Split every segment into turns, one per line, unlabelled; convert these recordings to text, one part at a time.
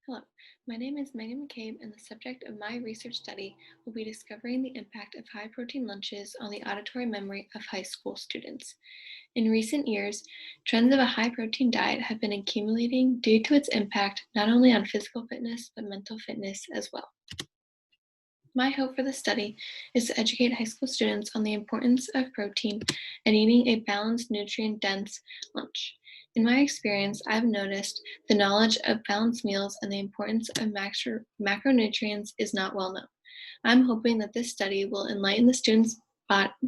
Hello, my name is Meghan McCabe, and the subject of my research study will be discovering the impact of high protein lunches on the auditory memory of high school students. In recent years, trends of a high protein diet have been accumulating due to its impact not only on physical fitness but mental fitness as well. My hope for the study is to educate high school students on the importance of protein and eating a balanced, nutrient dense lunch. In my experience, I've noticed the knowledge of balanced meals and the importance of macronutrients is not well known. I'm hoping that this study will enlighten the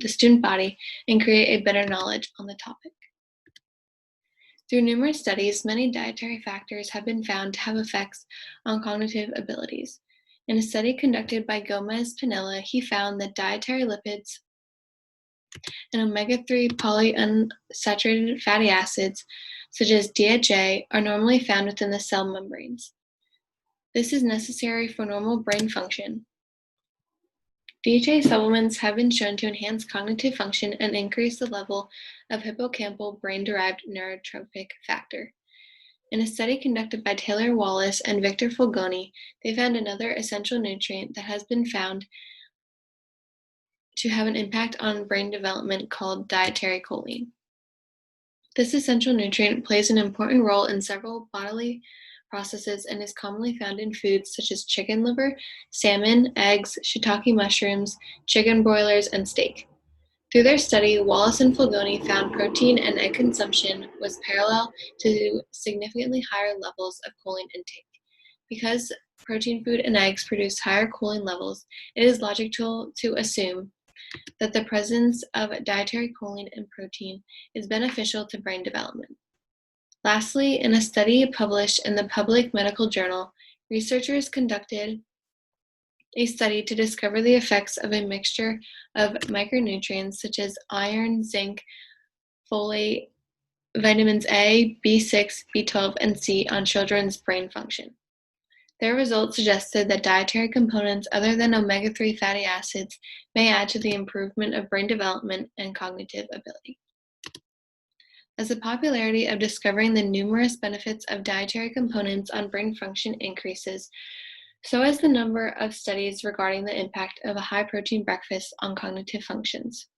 student body and create a better knowledge on the topic. Through numerous studies, many dietary factors have been found to have effects on cognitive abilities. In a study conducted by Gomez Pinilla, he found that dietary lipids and omega-3 polyunsaturated fatty acids, such as DHA, are normally found within the cell membranes. This is necessary for normal brain function. DHA supplements have been shown to enhance cognitive function and increase the level of hippocampal brain-derived neurotrophic factor. In a study conducted by Taylor Wallace and Victor Fulgoni, they found another essential nutrient that has been found to have an impact on brain development called dietary choline. This essential nutrient plays an important role in several bodily processes and is commonly found in foods such as chicken liver, salmon, eggs, shiitake mushrooms, chicken broilers, and steak. Through their study, Wallace and Fulgoni found protein and egg consumption was parallel to significantly higher levels of choline intake. Because protein food and eggs produce higher choline levels, it is logical to assume that the presence of dietary choline in protein is beneficial to brain development. Lastly, in a study published in the Public Medical Journal, researchers conducted a study to discover the effects of a mixture of micronutrients such as iron, zinc, folate, vitamins A, B6, B12, and C on children's brain function. Their results suggested that dietary components other than omega-3 fatty acids may add to the improvement of brain development and cognitive ability. As the popularity of discovering the numerous benefits of dietary components on brain function increases, so has the number of studies regarding the impact of a high-protein breakfast on cognitive functions.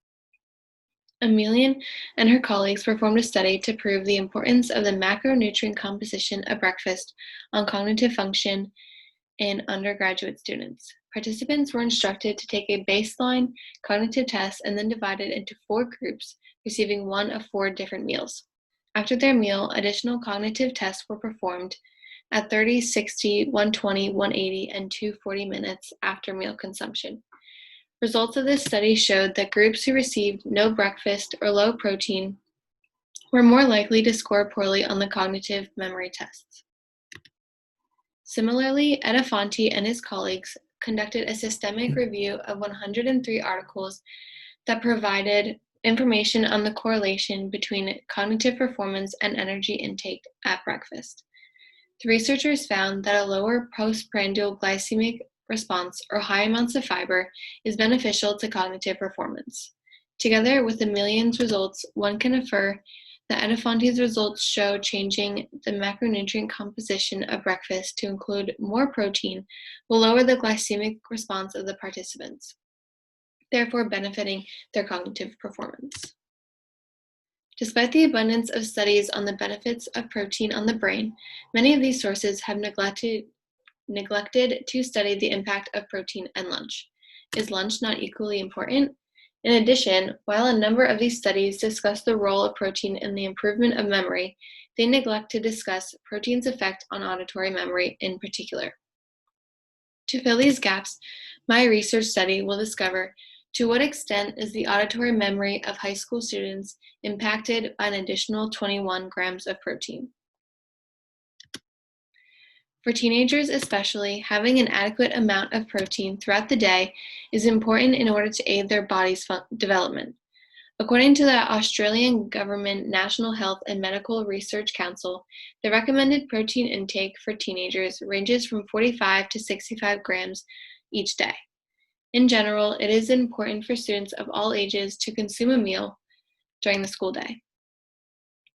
Emelian and her colleagues performed a study to prove the importance of the macronutrient composition of breakfast on cognitive function in undergraduate students. Participants were instructed to take a baseline cognitive test and then divided into 4 groups, receiving one of 4 different meals. After their meal, additional cognitive tests were performed at 30, 60, 120, 180, and 240 minutes after meal consumption. Results of this study showed that groups who received no breakfast or low protein were more likely to score poorly on the cognitive memory tests. Similarly, Edefanti and his colleagues conducted a systemic review of 103 articles that provided information on the correlation between cognitive performance and energy intake at breakfast. The researchers found that a lower postprandial glycemic response or high amounts of fiber is beneficial to cognitive performance. Together with Emelian's results, one can infer that Edefanti's results show changing the macronutrient composition of breakfast to include more protein will lower the glycemic response of the participants, therefore benefiting their cognitive performance. Despite the abundance of studies on the benefits of protein on the brain, many of these sources have neglected to study the impact of protein and lunch. Is lunch not equally important? In addition, while a number of these studies discuss the role of protein in the improvement of memory, they neglect to discuss protein's effect on auditory memory in particular. To fill these gaps, my research study will discover to what extent is the auditory memory of high school students impacted by an additional 21 grams of protein. For teenagers especially, having an adequate amount of protein throughout the day is important in order to aid their body's development. According to the Australian Government National Health and Medical Research Council, the recommended protein intake for teenagers ranges from 45 to 65 grams each day. In general, it is important for students of all ages to consume a meal during the school day.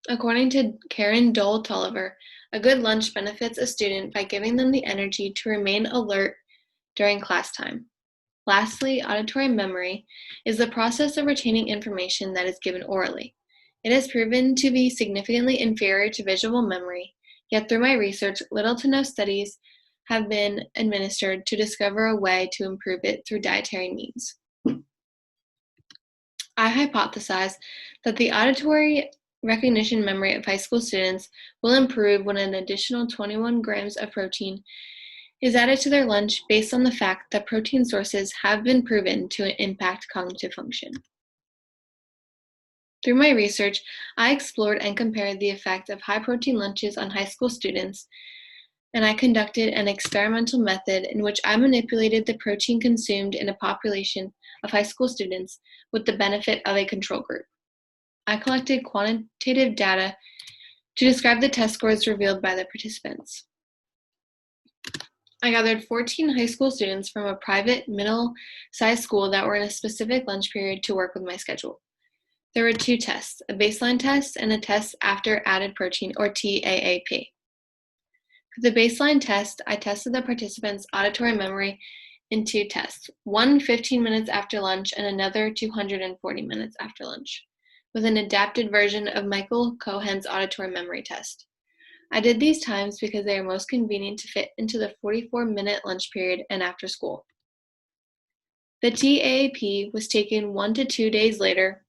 According to Karen Dole-Tulliver, A good lunch benefits a student by giving them the energy to remain alert during class time. Lastly, auditory memory is the process of retaining information that is given orally. It has proven to be significantly inferior to visual memory, yet through my research, little to no studies have been administered to discover a way to improve it through dietary means. I hypothesize that the auditory recognition memory of high school students will improve when an additional 21 grams of protein is added to their lunch based on the fact that protein sources have been proven to impact cognitive function. Through my research, I explored and compared the effect of high-protein lunches on high school students, and I conducted an experimental method in which I manipulated the protein consumed in a population of high school students with the benefit of a control group. I collected quantitative data to describe the test scores revealed by the participants. I gathered 14 high school students from a private, middle-sized school that were in a specific lunch period to work with my schedule. There were 2 tests, a baseline test and a test after added protein, or TAAP. For the baseline test, I tested the participants' auditory memory in 2 tests, one 15 minutes after lunch and another 240 minutes after lunch, with an adapted version of Michael Cohen's auditory memory test. I did these times because they are most convenient to fit into the 44-minute lunch period and after school. The TAAP was taken 1 to 2 days later,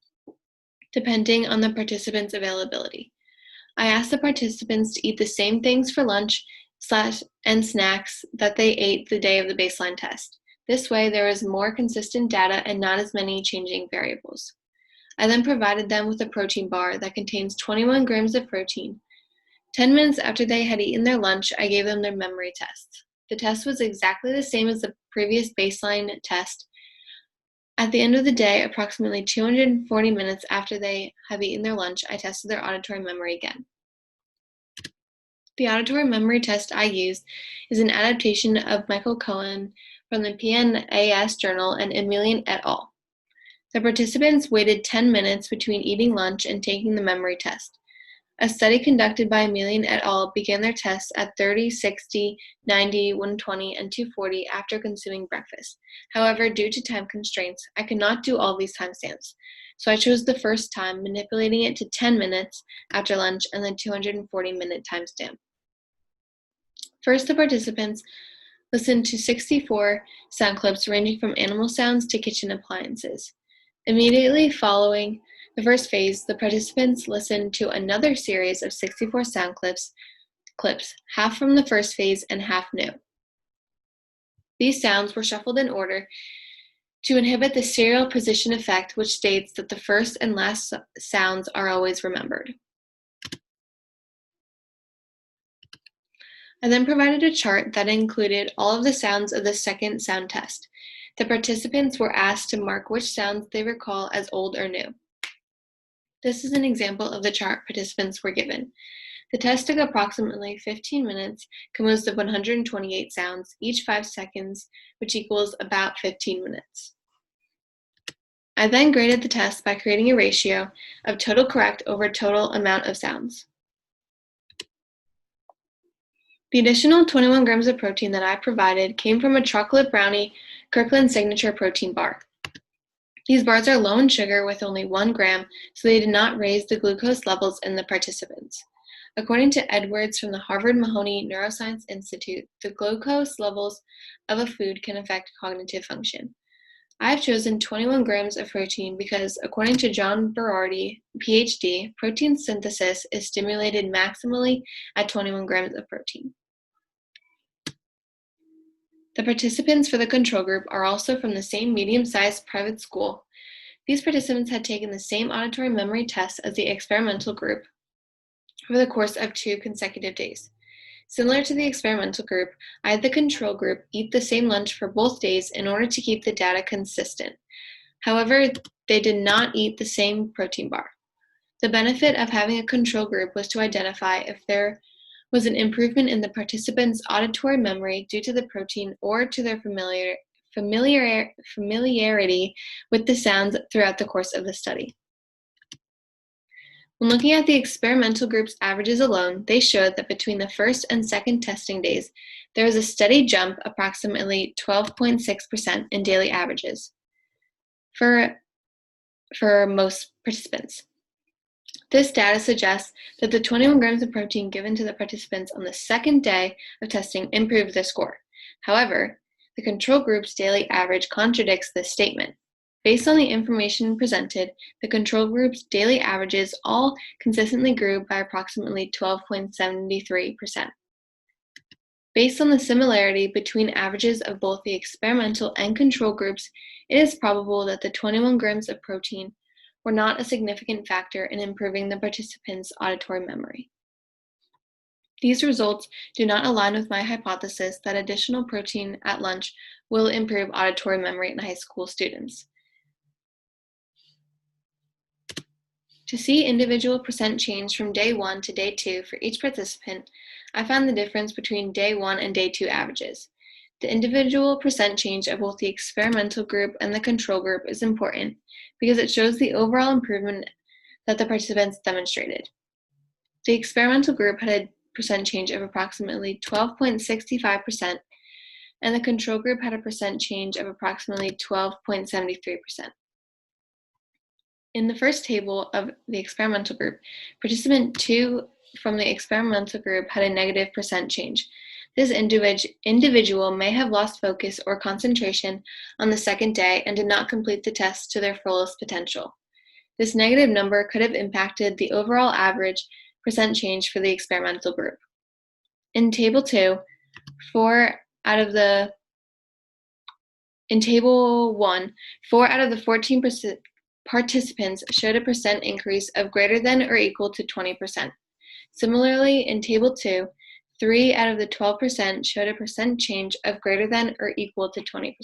depending on the participants' availability. I asked the participants to eat the same things for lunch and snacks that they ate the day of the baseline test. This way, there was more consistent data and not as many changing variables. I then provided them with a protein bar that contains 21 grams of protein. 10 minutes after they had eaten their lunch, I gave them their memory test. The test was exactly the same as the previous baseline test. At the end of the day, approximately 240 minutes after they have eaten their lunch, I tested their auditory memory again. The auditory memory test I used is an adaptation of Michael Cohen from the PNAS journal and Emilian et al. The participants waited 10 minutes between eating lunch and taking the memory test. A study conducted by Emilian et al. Began their tests at 30, 60, 90, 120, and 240 after consuming breakfast. However, due to time constraints, I could not do all these timestamps, so I chose the first time, manipulating it to 10 minutes after lunch and the 240-minute timestamp. First, the participants listened to 64 sound clips ranging from animal sounds to kitchen appliances. Immediately following the first phase, the participants listened to another series of 64 sound clips, half from the first phase and half new. These sounds were shuffled in order to inhibit the serial position effect, which states that the first and last sounds are always remembered. I then provided a chart that included all of the sounds of the second sound test. The participants were asked to mark which sounds they recall as old or new. This is an example of the chart participants were given. The test took approximately 15 minutes, composed of 128 sounds, each 5 seconds, which equals about 15 minutes. I then graded the test by creating a ratio of total correct over total amount of sounds. The additional 21 grams of protein that I provided came from a chocolate brownie Kirkland Signature protein bar. These bars are low in sugar with only 1 gram, so they did not raise the glucose levels in the participants. According to Edwards from the Harvard Mahoney Neuroscience Institute, the glucose levels of a food can affect cognitive function. I have chosen 21 grams of protein because, according to John Berardi, PhD, protein synthesis is stimulated maximally at 21 grams of protein. The participants for the control group are also from the same medium-sized private school. These participants had taken the same auditory memory test as the experimental group over the course of 2 consecutive days. Similar to the experimental group, I had the control group eat the same lunch for both days in order to keep the data consistent. However, they did not eat the same protein bar. The benefit of having a control group was to identify if there was an improvement in the participants' auditory memory due to the protein or to their familiarity with the sounds throughout the course of the study. When looking at the experimental group's averages alone, they showed that between the first and second testing days, there was a steady jump, approximately 12.6% in daily averages for most participants. This data suggests that the 21 grams of protein given to the participants on the second day of testing improved their score. However, the control group's daily average contradicts this statement. Based on the information presented, the control group's daily averages all consistently grew by approximately 12.73%. Based on the similarity between averages of both the experimental and control groups, it is probable that the 21 grams of protein were not a significant factor in improving the participants' auditory memory. These results do not align with my hypothesis that additional protein at lunch will improve auditory memory in high school students. To see individual percent change from day 1 to day 2 for each participant, I found the difference between day 1 and day 2 averages. The individual percent change of both the experimental group and the control group is important because it shows the overall improvement that the participants demonstrated. The experimental group had a percent change of approximately 12.65%, and the control group had a percent change of approximately 12.73%. In the first table of the experimental group, participant 2 from the experimental group had a negative percent change. This individual may have lost focus or concentration on the second day and did not complete the test to their fullest potential. This negative number could have impacted the overall average percent change for the experimental group. In Table 2, in Table 1, 4 out of the 14 participants showed a percent increase of greater than or equal to 20%. Similarly, in Table 2, 3 out of the 12% showed a percent change of greater than or equal to 20%.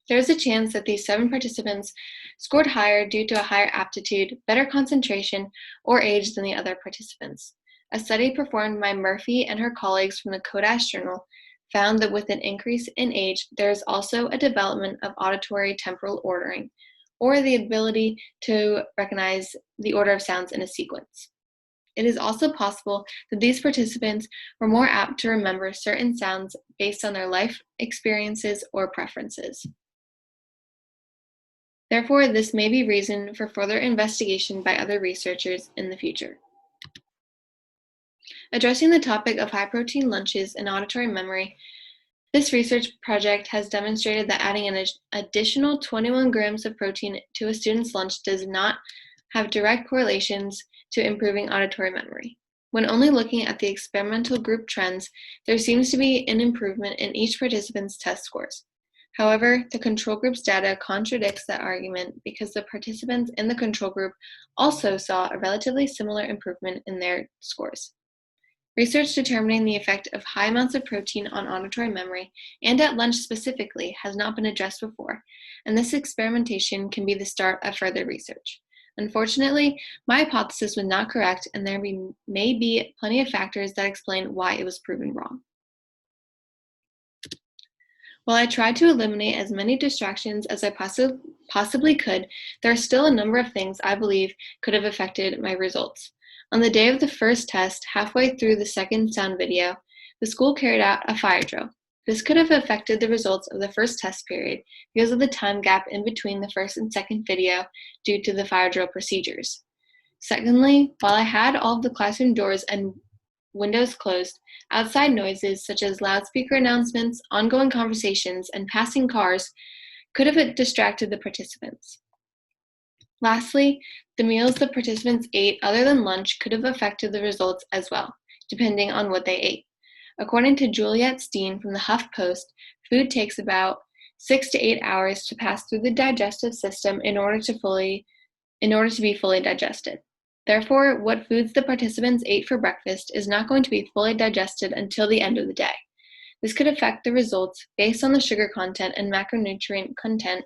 There is a chance that these 7 participants scored higher due to a higher aptitude, better concentration, or age than the other participants. A study performed by Murphy and her colleagues from the Kodash Journal found that with an increase in age, there is also a development of auditory temporal ordering, or the ability to recognize the order of sounds in a sequence. It is also possible that these participants were more apt to remember certain sounds based on their life experiences or preferences. Therefore, this may be reason for further investigation by other researchers in the future. Addressing the topic of high-protein lunches and auditory memory, this research project has demonstrated that adding an additional 21 grams of protein to a student's lunch does not have direct correlations to improving auditory memory. When only looking at the experimental group trends, there seems to be an improvement in each participant's test scores. However, the control group's data contradicts that argument because the participants in the control group also saw a relatively similar improvement in their scores. Research determining the effect of high amounts of protein on auditory memory, and at lunch specifically, has not been addressed before, and this experimentation can be the start of further research. Unfortunately, my hypothesis was not correct, and there may be plenty of factors that explain why it was proven wrong. While I tried to eliminate as many distractions as I possibly could, there are still a number of things I believe could have affected my results. On the day of the first test, halfway through the second sound video, the school carried out a fire drill. This could have affected the results of the first test period because of the time gap in between the first and second video due to the fire drill procedures. Secondly, while I had all of the classroom doors and windows closed, outside noises such as loudspeaker announcements, ongoing conversations, and passing cars could have distracted the participants. Lastly, the meals the participants ate other than lunch could have affected the results as well, depending on what they ate. According to Juliet Steen from the HuffPost, food takes about 6 to 8 hours to pass through the digestive system in order to be fully digested. Therefore, what foods the participants ate for breakfast is not going to be fully digested until the end of the day. This could affect the results based on the sugar content and macronutrient content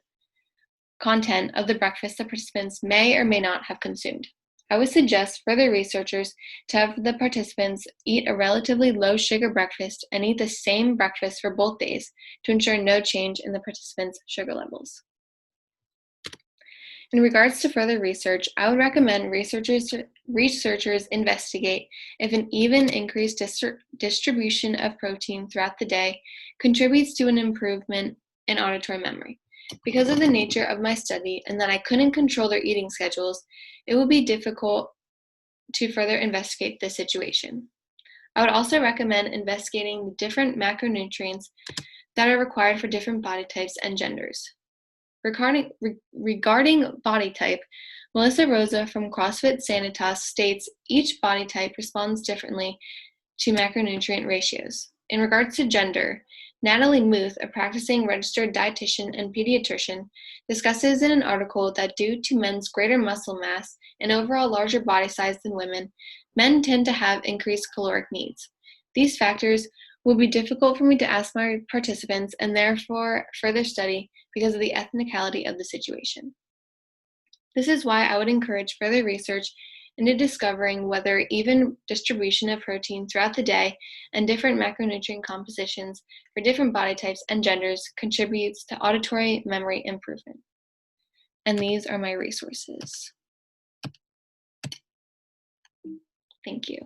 of the breakfast the participants may or may not have consumed. I would suggest further researchers to have the participants eat a relatively low sugar breakfast and eat the same breakfast for both days to ensure no change in the participants' sugar levels. In regards to further research, I would recommend researchers investigate if an even increased distribution of protein throughout the day contributes to an improvement in auditory memory. Because of the nature of my study and that I couldn't control their eating schedules, it would be difficult to further investigate this situation. I would also recommend investigating the different macronutrients that are required for different body types and genders. Regarding body type, Melissa Rosa from CrossFit Sanitas states each body type responds differently to macronutrient ratios. In regards to gender, Natalie Muth, a practicing registered dietitian and pediatrician, discusses in an article that due to men's greater muscle mass and overall larger body size than women, men tend to have increased caloric needs. These factors will be difficult for me to ask my participants and therefore further study because of the ethnicality of the situation. This is why I would encourage further research into discovering whether even distribution of protein throughout the day and different macronutrient compositions for different body types and genders contributes to auditory memory improvement. And these are my resources. Thank you.